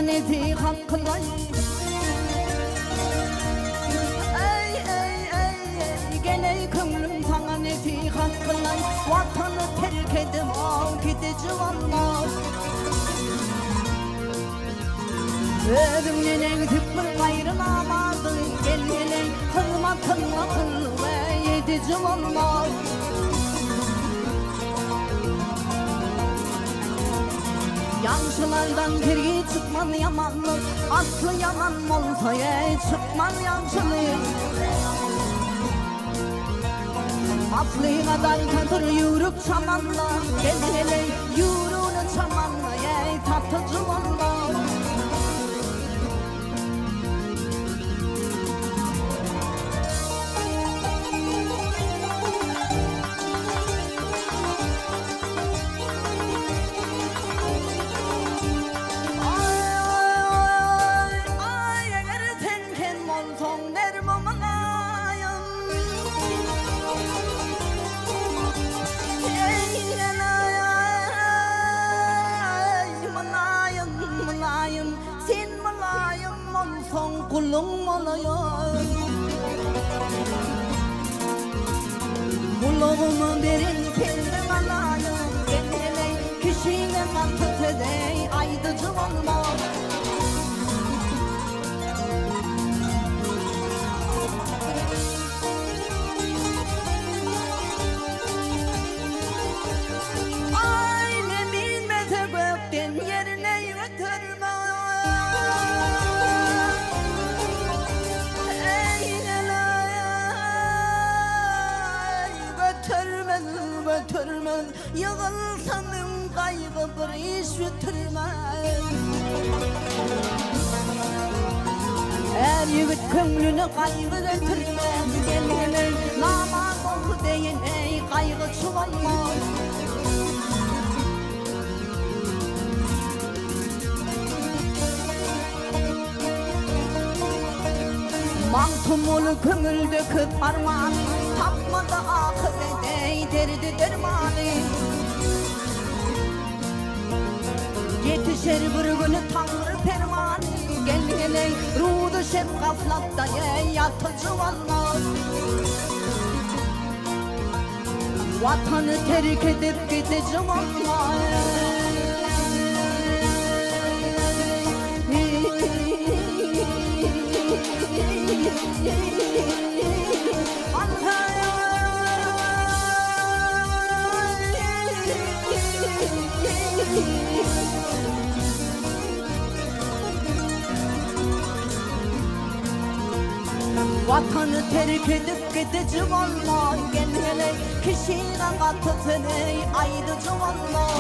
Neti hakkılay ey ey ey gene kömrüm sana neti hakkılay vatanı terk edip al gidici valla Ödümlenen tıpır ayrılamadın Gelmelen hırmatınla kıl ve yedici valla Yançılardan geri çıkman yamanlık Aslı yaman olsa çıkman yançılık Atlığadan tadır yürüp çamanla Gel hele yürünü çamanla Tatıcı valla Kulum olayım Kulumu verin kendim alayım Kendine kişiyle mantık edey Aydıcı olma Aile bilmete gökten yerine götürme Götürmez yığılsanın kaygı bir iş götürmez Her yigit kömrünü kaygı götürmez Gelene namaz oku deyin ey kaygı çuvalmaz Mantumulu kömür döküp armağanı Tapmadı akıbede derdi dermanı Yetişer bir günü tanrı fermanı Gel gele ruhu şef gaflatta yatıcı valla Vatanı terk edip gidici valla Vatanı terk edip gidici valla Gel hele kişine katıtını aydıcı valla